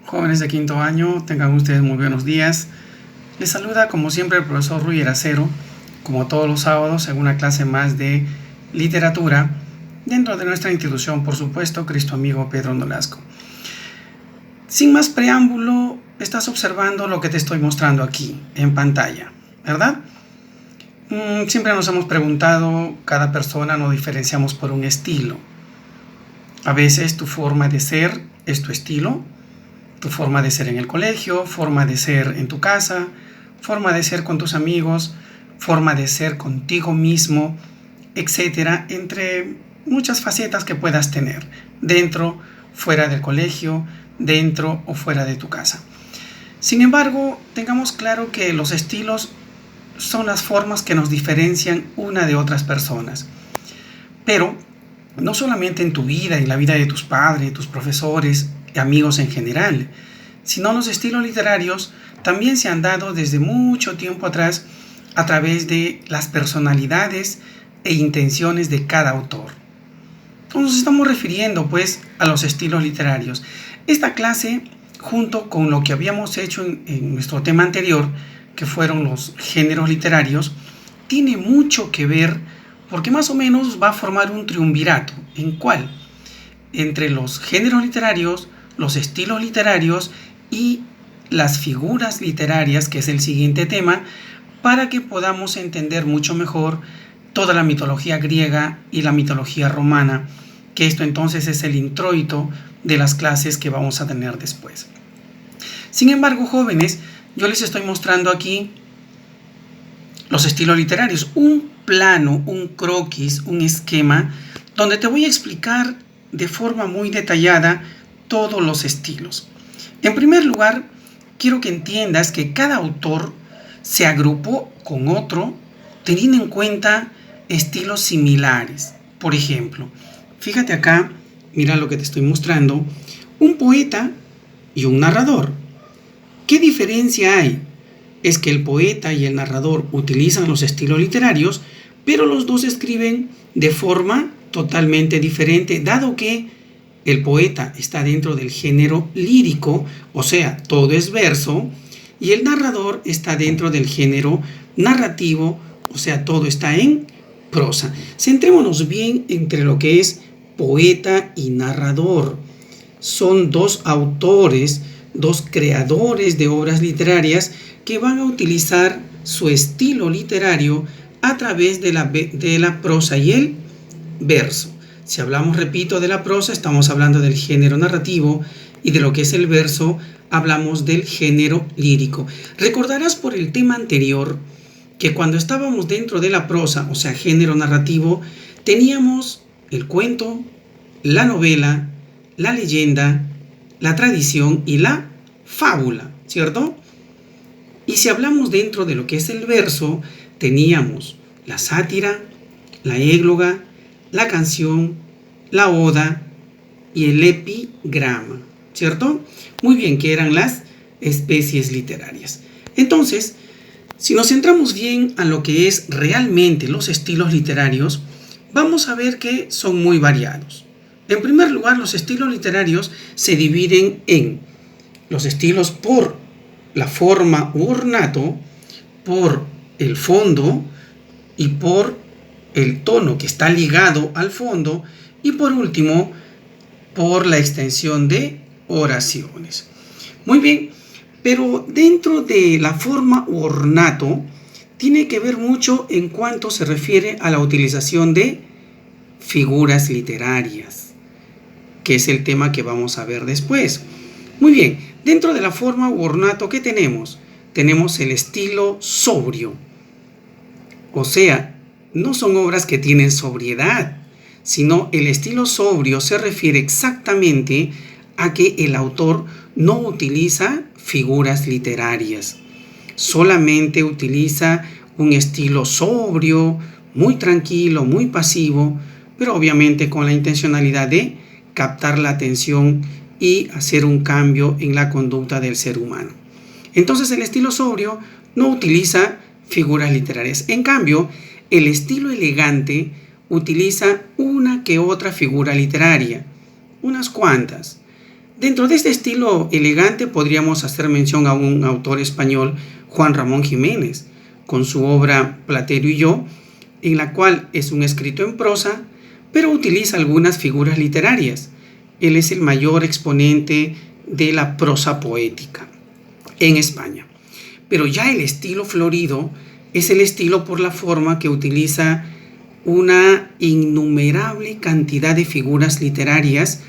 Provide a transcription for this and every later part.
Jóvenes de quinto año, tengan ustedes muy buenos días. Les saluda como siempre el profesor Rui Eracero, como todos los sábados en una clase más de literatura dentro de nuestra institución, por supuesto, Cristo Amigo Pedro Nolasco. Sin más preámbulo, estás observando lo que te estoy mostrando aquí en pantalla, ¿verdad? Siempre nos hemos preguntado, cada persona nos diferenciamos por un estilo. A veces tu forma de ser es tu estilo, tu forma de ser en el colegio, forma de ser en tu casa, forma de ser con tus amigos, forma de ser contigo mismo, etcétera, entre muchas facetas que puedas tener dentro, fuera del colegio, dentro o fuera de tu casa. Sin embargo, tengamos claro que los estilos son las formas que nos diferencian una de otras personas. Pero no solamente en tu vida, en la vida de tus padres, tus profesores, amigos en general, sino los estilos literarios también se han dado desde mucho tiempo atrás a través de las personalidades e intenciones de cada autor. Nos estamos refiriendo pues a los estilos literarios. Esta clase, junto con lo que habíamos hecho en nuestro tema anterior, que fueron los géneros literarios, tiene mucho que ver porque más o menos va a formar un triunvirato. ¿En cuál? Entre los géneros literarios, los estilos literarios y las figuras literarias, que es el siguiente tema, para que podamos entender mucho mejor toda la mitología griega y la mitología romana, que esto entonces es el introito de las clases que vamos a tener después. Sin embargo, jóvenes, yo les estoy mostrando aquí los estilos literarios, un plano, un croquis, un esquema, donde te voy a explicar de forma muy detallada todos los estilos. En primer lugar, quiero que entiendas que cada autor se agrupó con otro teniendo en cuenta estilos similares. Por ejemplo, fíjate acá, mira lo que te estoy mostrando, un poeta y un narrador. ¿Qué diferencia hay? Es que el poeta y el narrador utilizan los estilos literarios, pero los dos escriben de forma totalmente diferente, dado que el poeta está dentro del género lírico, o sea, todo es verso, y el narrador está dentro del género narrativo, o sea, todo está en prosa. Centrémonos bien entre lo que es poeta y narrador. Son dos autores, dos creadores de obras literarias que van a utilizar su estilo literario a través de la prosa y el verso. Si hablamos, repito, de la prosa, estamos hablando del género narrativo, y de lo que es el verso, hablamos del género lírico. Recordarás por el tema anterior que cuando estábamos dentro de la prosa, o sea, género narrativo, teníamos el cuento, la novela, la leyenda, la tradición y la fábula, ¿cierto? Y si hablamos dentro de lo que es el verso, teníamos la sátira, la égloga, la canción, la oda y el epigrama, ¿cierto? Muy bien, que eran las especies literarias. Entonces, si nos centramos bien a lo que es realmente los estilos literarios, vamos a ver que son muy variados. En primer lugar, los estilos literarios se dividen en los estilos por la forma u ornato, por el fondo y por el tono que está ligado al fondo, y por último, por la extensión de oraciones. Muy bien, pero dentro de la forma u ornato, tiene que ver mucho en cuanto se refiere a la utilización de figuras literarias, que es el tema que vamos a ver después. Muy bien, dentro de la forma u ornato, ¿qué tenemos? Tenemos el estilo sobrio, o sea, no son obras que tienen sobriedad, sino el estilo sobrio se refiere exactamente a que el autor no utiliza figuras literarias, solamente utiliza un estilo sobrio, muy tranquilo, muy pasivo, pero obviamente con la intencionalidad de captar la atención y hacer un cambio en la conducta del ser humano. Entonces el estilo sobrio no utiliza figuras literarias. En cambio, el estilo elegante utiliza una que otra figura literaria, unas cuantas. Dentro de este estilo elegante podríamos hacer mención a un autor español, Juan Ramón Jiménez, con su obra Platero y yo, en la cual es un escrito en prosa, pero utiliza algunas figuras literarias. Él es el mayor exponente de la prosa poética en España. Pero ya el estilo florido es el estilo por la forma que utiliza una innumerable cantidad de figuras literarias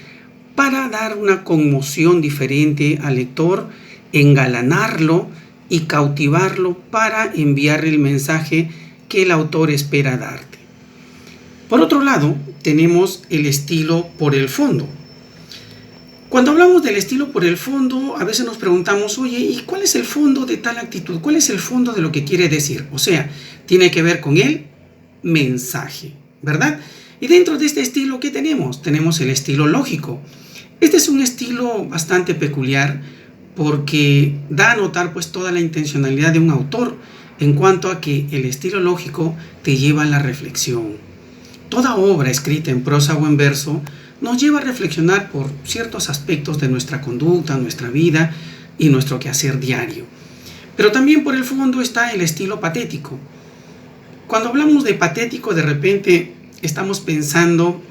para dar una conmoción diferente al lector, engalanarlo y cautivarlo para enviarle el mensaje que el autor espera darte. Por otro lado, tenemos el estilo por el fondo. Cuando hablamos del estilo por el fondo, a veces nos preguntamos, oye, ¿y cuál es el fondo de tal actitud? ¿Cuál es el fondo de lo que quiere decir? O sea, tiene que ver con el mensaje, ¿verdad? Y dentro de este estilo, ¿qué tenemos? Tenemos el estilo lógico. Este es un estilo bastante peculiar porque da a notar pues toda la intencionalidad de un autor en cuanto a que el estilo lógico te lleva a la reflexión. Toda obra escrita en prosa o en verso nos lleva a reflexionar por ciertos aspectos de nuestra conducta, nuestra vida y nuestro quehacer diario. Pero también por el fondo está el estilo patético. Cuando hablamos de patético, de repente estamos pensando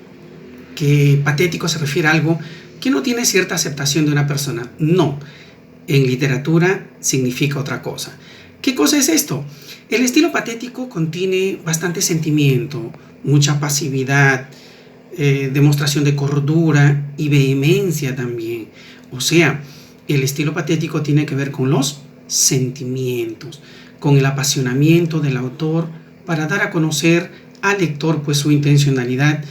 que patético se refiere a algo que no tiene cierta aceptación de una persona. No, en literatura significa otra cosa. ¿Qué cosa es esto? El estilo patético contiene bastante sentimiento, mucha pasividad, demostración de cordura y vehemencia también. O sea, el estilo patético tiene que ver con los sentimientos, con el apasionamiento del autor para dar a conocer al lector pues su intencionalidad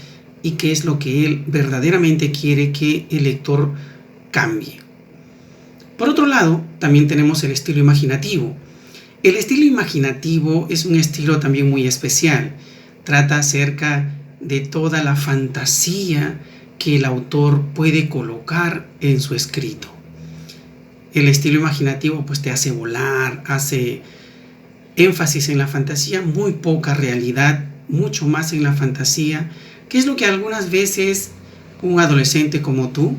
y qué es lo que él verdaderamente quiere que el lector cambie. Por otro lado, también tenemos el estilo imaginativo. El estilo imaginativo es un estilo también muy especial. Trata acerca de toda la fantasía que el autor puede colocar en su escrito. El estilo imaginativo pues te hace volar, hace énfasis en la fantasía, muy poca realidad, mucho más en la fantasía, que es lo que algunas veces un adolescente como tú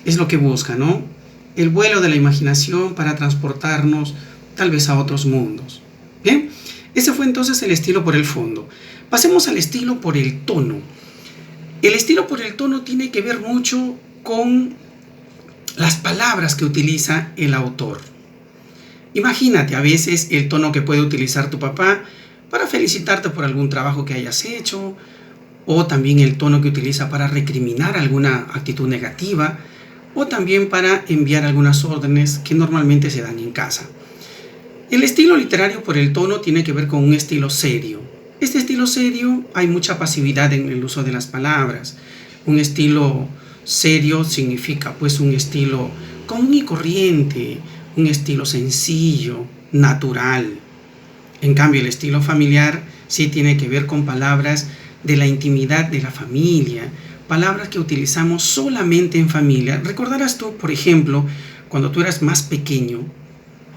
es lo que busca, ¿no? El vuelo de la imaginación para transportarnos tal vez a otros mundos. Bien, ese fue entonces el estilo por el fondo. Pasemos al estilo por el tono. El estilo por el tono tiene que ver mucho con las palabras que utiliza el autor. Imagínate a veces el tono que puede utilizar tu papá para felicitarte por algún trabajo que hayas hecho, o también el tono que utiliza para recriminar alguna actitud negativa, o también para enviar algunas órdenes que normalmente se dan en casa. El estilo literario por el tono tiene que ver con un estilo serio. Este estilo serio hay mucha pasividad en el uso de las palabras. Un estilo serio significa pues un estilo común y corriente, un estilo sencillo, natural. En cambio, el estilo familiar sí tiene que ver con palabras de la intimidad de la familia, palabras que utilizamos solamente en familia. Recordarás tú, por ejemplo, cuando tú eras más pequeño,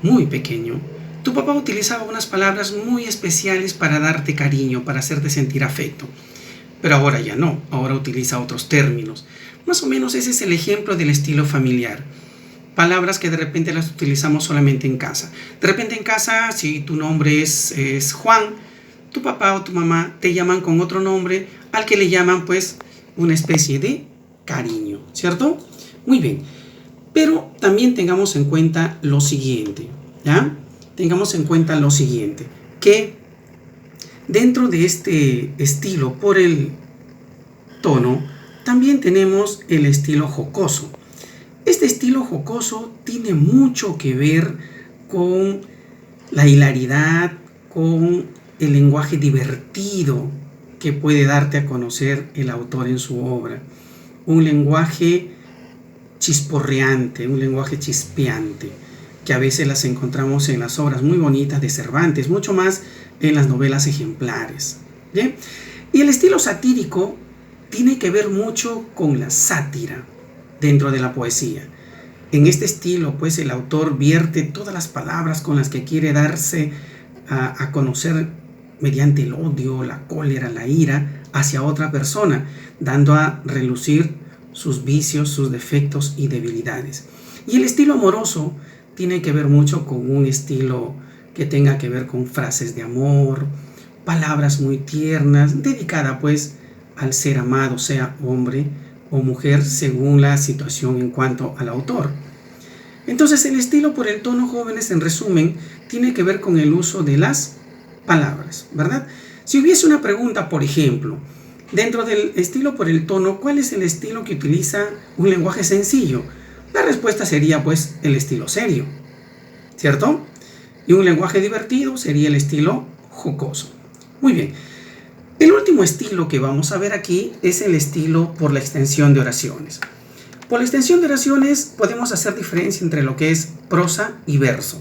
muy pequeño, tu papá utilizaba unas palabras muy especiales para darte cariño, para hacerte sentir afecto. Pero ahora ya no, ahora utiliza otros términos. Más o menos ese es el ejemplo del estilo familiar. Palabras que de repente las utilizamos solamente en casa. De repente en casa, si tu nombre es Juan, tu papá o tu mamá te llaman con otro nombre al que le llaman pues una especie de cariño, ¿cierto? Muy bien, pero también tengamos en cuenta lo siguiente, ¿ya? Tengamos en cuenta lo siguiente, que dentro de este estilo por el tono, también tenemos el estilo jocoso. Este estilo jocoso tiene mucho que ver con la hilaridad, con el lenguaje divertido que puede darte a conocer el autor en su obra. Un lenguaje chisporreante, un lenguaje chispeante, que a veces las encontramos en las obras muy bonitas de Cervantes, mucho más en las novelas ejemplares. ¿Bien? Y el estilo satírico tiene que ver mucho con la sátira dentro de la poesía. En este estilo, pues, el autor vierte todas las palabras con las que quiere darse a conocer mediante el odio, la cólera, la ira hacia otra persona, dando a relucir sus vicios, sus defectos y debilidades. Y el estilo amoroso tiene que ver mucho con un estilo que tenga que ver con frases de amor, palabras muy tiernas, dedicada pues al ser amado, sea hombre o mujer, según la situación en cuanto al autor. Entonces el estilo por el tono, jóvenes, en resumen, tiene que ver con el uso de las palabras, ¿verdad? Si hubiese una pregunta, por ejemplo, dentro del estilo por el tono, ¿cuál es el estilo que utiliza un lenguaje sencillo? La respuesta sería pues el estilo serio, ¿cierto? Y un lenguaje divertido sería el estilo jocoso. Muy bien. El último estilo que vamos a ver aquí es el estilo por la extensión de oraciones. Por la extensión de oraciones podemos hacer diferencia entre lo que es prosa y verso.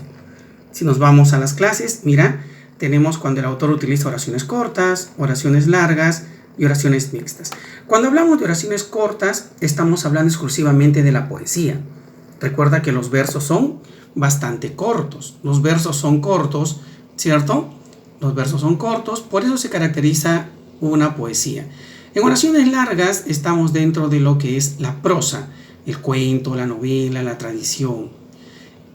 Si nos vamos a las clases, mira, tenemos cuando el autor utiliza oraciones cortas, oraciones largas y oraciones mixtas. Cuando hablamos de oraciones cortas, estamos hablando exclusivamente de la poesía. Recuerda que los versos son bastante cortos. Los versos son cortos, ¿cierto? Los versos son cortos, por eso se caracteriza una poesía. En oraciones largas estamos dentro de lo que es la prosa, el cuento, la novela, la tradición.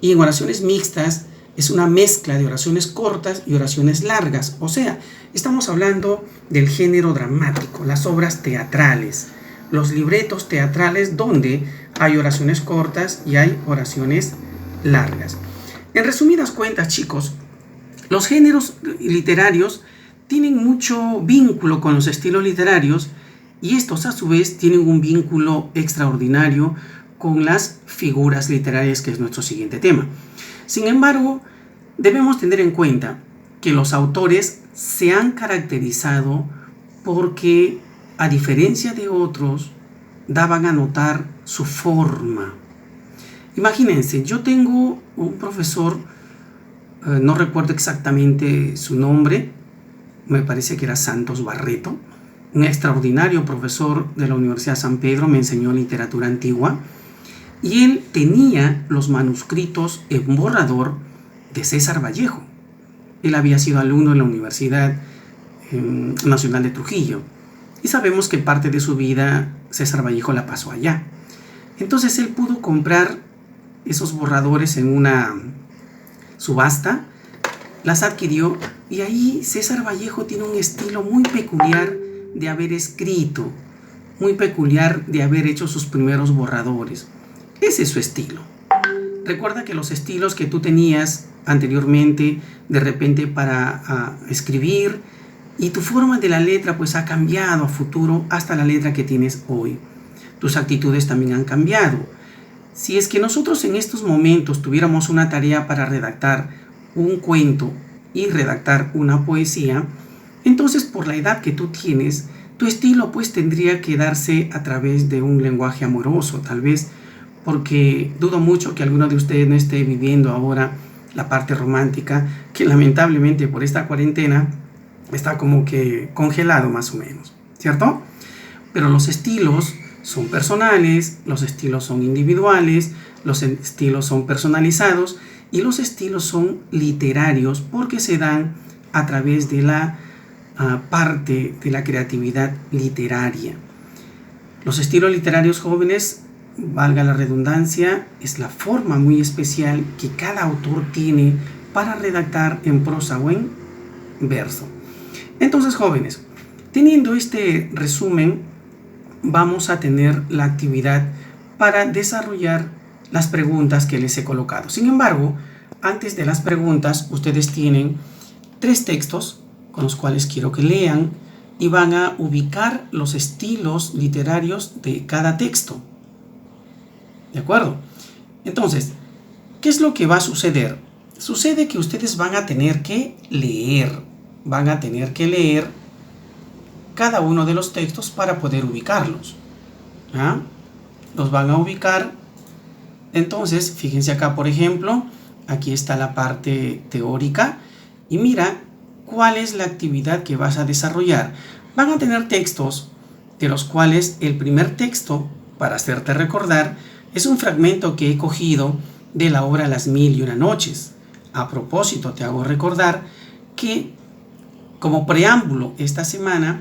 Y en oraciones mixtas es una mezcla de oraciones cortas y oraciones largas. O sea, estamos hablando del género dramático, las obras teatrales, los libretos teatrales donde hay oraciones cortas y hay oraciones largas. En resumidas cuentas, chicos, los géneros literarios tienen mucho vínculo con los estilos literarios y estos a su vez tienen un vínculo extraordinario con las figuras literarias, que es nuestro siguiente tema. Sin embargo, debemos tener en cuenta que los autores se han caracterizado porque, a diferencia de otros, daban a notar su forma. Imagínense, yo tengo un profesor, no recuerdo exactamente su nombre, me parece que era Santos Barreto, un extraordinario profesor de la Universidad San Pedro, me enseñó literatura antigua, y él tenía los manuscritos en borrador de César Vallejo. Él había sido alumno en la Universidad Nacional de Trujillo, y sabemos que parte de su vida César Vallejo la pasó allá. Entonces él pudo comprar esos borradores en una subasta, las adquirió, y ahí César Vallejo tiene un estilo muy peculiar de haber escrito, muy peculiar de haber hecho sus primeros borradores. Ese es su estilo. Recuerda que los estilos que tú tenías anteriormente, de repente para escribir, y tu forma de la letra pues ha cambiado a futuro hasta la letra que tienes hoy. Tus actitudes también han cambiado. Si es que nosotros en estos momentos tuviéramos una tarea para redactar un cuento y redactar una poesía, entonces por la edad que tú tienes, tu estilo pues tendría que darse a través de un lenguaje amoroso, tal vez, porque dudo mucho que alguno de ustedes no esté viviendo ahora la parte romántica, que lamentablemente por esta cuarentena está como que congelado más o menos, ¿cierto? Pero los estilos son personales, los estilos son individuales, los estilos son personalizados y los estilos son literarios porque se dan a través de la parte de la creatividad literaria. Los estilos literarios, jóvenes, valga la redundancia, es la forma muy especial que cada autor tiene para redactar en prosa o en verso. Entonces, jóvenes, teniendo este resumen, vamos a tener la actividad para desarrollar las preguntas que les he colocado. Sin embargo, antes de las preguntas, ustedes tienen 3 textos con los cuales quiero que lean y van a ubicar los estilos literarios de cada texto. ¿De acuerdo? Entonces, ¿qué es lo que va a suceder? Sucede que ustedes van a tener que leer. Van a tener que leer cada uno de los textos para poder ubicarlos. ¿Ah? Los van a ubicar. Entonces, fíjense acá, por ejemplo, aquí está la parte teórica. Y mira cuál es la actividad que vas a desarrollar. Van a tener textos de los cuales el primer texto, para hacerte recordar, es un fragmento que he cogido de la obra Las Mil y Una Noches. A propósito, te hago recordar que como preámbulo esta semana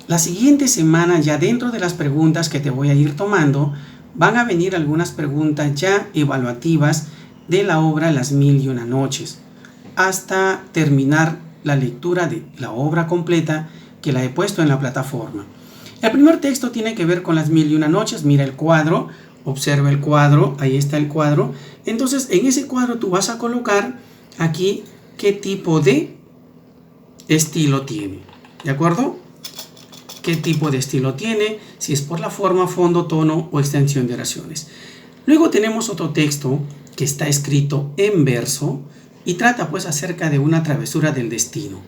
La siguiente semana, ya dentro de las preguntas que te voy a ir tomando, van a venir algunas preguntas ya evaluativas de la obra Las Mil y Una Noches, hasta terminar la lectura de la obra completa que la he puesto en la plataforma. El primer texto tiene que ver con Las Mil y Una Noches. Mira el cuadro, observa el cuadro, ahí está el cuadro. Entonces, en ese cuadro tú vas a colocar aquí qué tipo de estilo tiene, ¿de acuerdo? ¿Qué tipo de estilo tiene? Si es por la forma, fondo, tono o extensión de oraciones. Luego tenemos otro texto que está escrito en verso y trata pues acerca de una travesura del destino.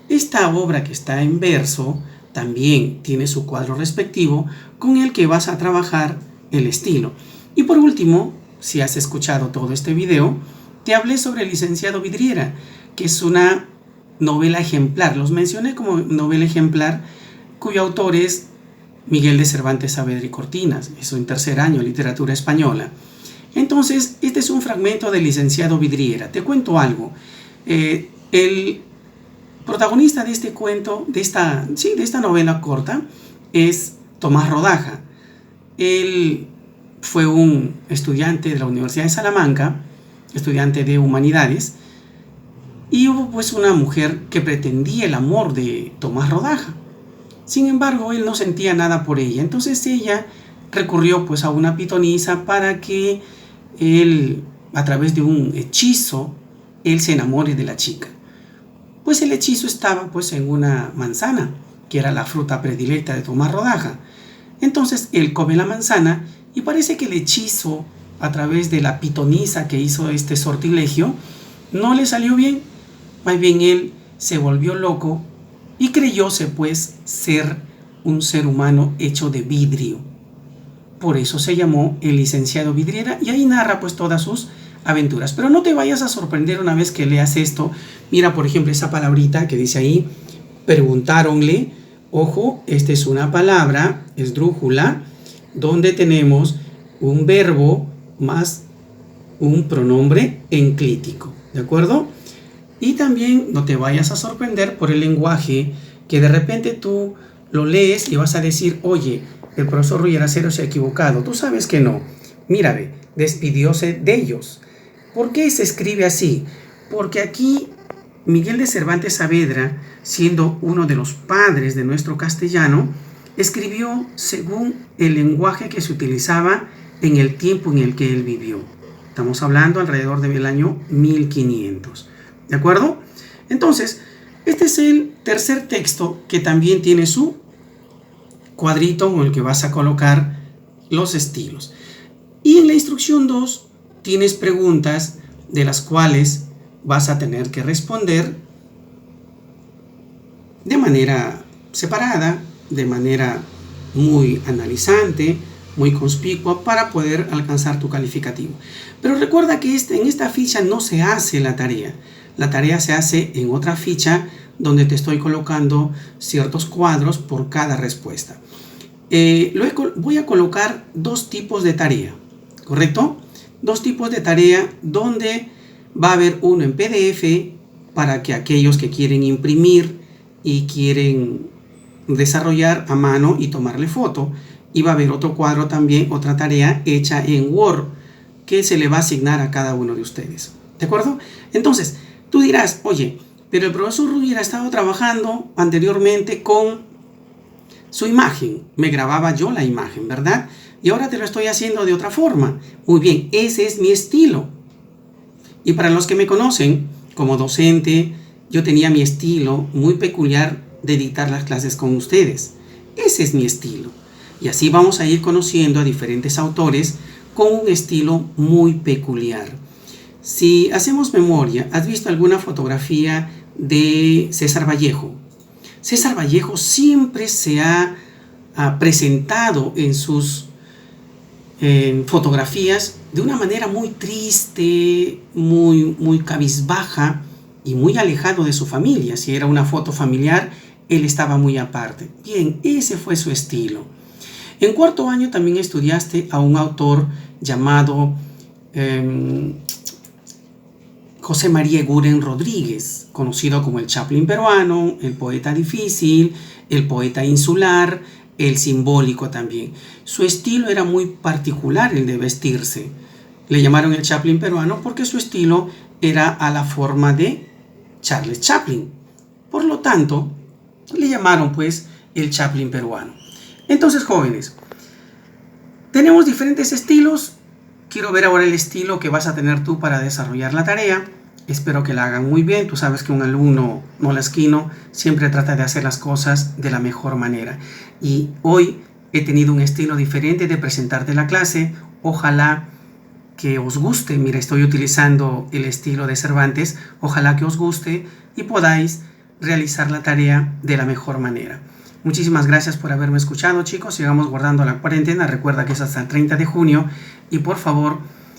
Esta obra que está en verso también tiene su cuadro respectivo con el que vas a trabajar el estilo. Y por último, si has escuchado todo este video, te hablé sobre El licenciado Vidriera, que es una novela ejemplar. Los mencioné como novela ejemplar, cuyo autor es Miguel de Cervantes Saavedra y Cortinas. Es en tercer año, literatura española. Entonces, este es un fragmento del licenciado Vidriera. Te cuento algo. El protagonista de este cuento, de esta novela corta, es Tomás Rodaja. Él fue un estudiante de la Universidad de Salamanca, estudiante de humanidades, y hubo pues una mujer que pretendía el amor de Tomás Rodaja. Sin embargo, él no sentía nada por ella. Entonces ella recurrió pues a una pitonisa para que él, a través de un hechizo, él se enamore de la chica. Pues el hechizo estaba pues en una manzana, que era la fruta predilecta de Tomás Rodaja. Entonces él come la manzana y parece que el hechizo, a través de la pitonisa que hizo este sortilegio, no le salió bien. Más bien él se volvió loco y creyóse pues ser un ser humano hecho de vidrio. Por eso se llamó El licenciado Vidriera, y ahí narra pues todas sus aventuras. Pero no te vayas a sorprender una vez que leas esto. Mira, por ejemplo, esa palabrita que dice ahí, preguntáronle. Ojo, esta es una palabra esdrújula, donde tenemos un verbo más un pronombre enclítico, ¿de acuerdo? Y también no te vayas a sorprender por el lenguaje, que de repente tú lo lees y vas a decir, oye, el profesor Ruy Eracero se ha equivocado. Tú sabes que no. Mira, ve, despidióse de ellos. ¿Por qué se escribe así? Porque aquí Miguel de Cervantes Saavedra, siendo uno de los padres de nuestro castellano, escribió según el lenguaje que se utilizaba en el tiempo en el que él vivió. Estamos hablando alrededor del año 1500. ¿De acuerdo? Entonces, este es el tercer texto que también tiene su cuadrito con el que vas a colocar los estilos. Y en la instrucción 2 tienes preguntas de las cuales vas a tener que responder de manera separada, de manera muy analizante, muy conspicua, para poder alcanzar tu calificativo. Pero recuerda que en esta ficha no se hace la tarea. La tarea se hace en otra ficha donde te estoy colocando ciertos cuadros por cada respuesta. Voy a colocar dos tipos de tarea, ¿correcto? Dos tipos de tarea donde va a haber uno en PDF para que aquellos que quieren imprimir y quieren desarrollar a mano y tomarle foto, y va a haber otro cuadro también, otra tarea hecha en Word que se le va a asignar a cada uno de ustedes, ¿de acuerdo? Entonces, tú dirás, oye, pero el profesor Ruy ha estado trabajando anteriormente con su imagen, me grababa yo la imagen, ¿verdad? Y ahora te lo estoy haciendo de otra forma. Muy bien, ese es mi estilo. Y para los que me conocen como docente, yo tenía mi estilo muy peculiar de dictar las clases con ustedes. Ese es mi estilo. Y así vamos a ir conociendo a diferentes autores con un estilo muy peculiar. Si hacemos memoria, ¿has visto alguna fotografía de César Vallejo? César Vallejo siempre se ha presentado en sus fotografías de una manera muy triste, muy cabizbaja y muy alejado de su familia. Si era una foto familiar, él estaba muy aparte. Bien, ese fue su estilo. En cuarto año también estudiaste a un autor llamado José María Eguren Rodríguez, conocido como el Chaplin peruano, el poeta difícil, el poeta insular, el simbólico también. Su estilo era muy particular, el de vestirse. Le llamaron el Chaplin peruano porque su estilo era a la forma de Charles Chaplin. Por lo tanto, le llamaron pues el Chaplin peruano. Entonces, jóvenes, tenemos diferentes estilos. Quiero ver ahora el estilo que vas a tener tú para desarrollar la tarea. Espero que la hagan muy bien. Tú sabes que un alumno molasquino siempre trata de hacer las cosas de la mejor manera. Y hoy he tenido un estilo diferente de presentarte la clase. Ojalá que os guste. Mira, estoy utilizando el estilo de Cervantes. Ojalá que os guste y podáis realizar la tarea de la mejor manera. Muchísimas gracias por haberme escuchado, chicos. Sigamos guardando la cuarentena. Recuerda que es hasta el 30 de junio. Y por favor,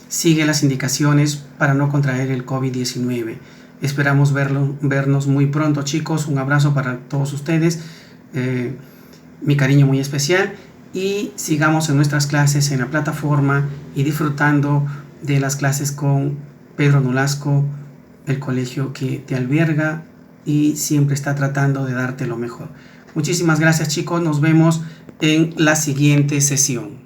sigue las indicaciones para no contraer el COVID-19. Esperamos vernos muy pronto, chicos. Un abrazo para todos ustedes. Mi cariño muy especial. Y sigamos en nuestras clases en la plataforma y disfrutando de las clases con Pedro Nolasco, el colegio que te alberga y siempre está tratando de darte lo mejor. Muchísimas gracias, chicos. Nos vemos en la siguiente sesión.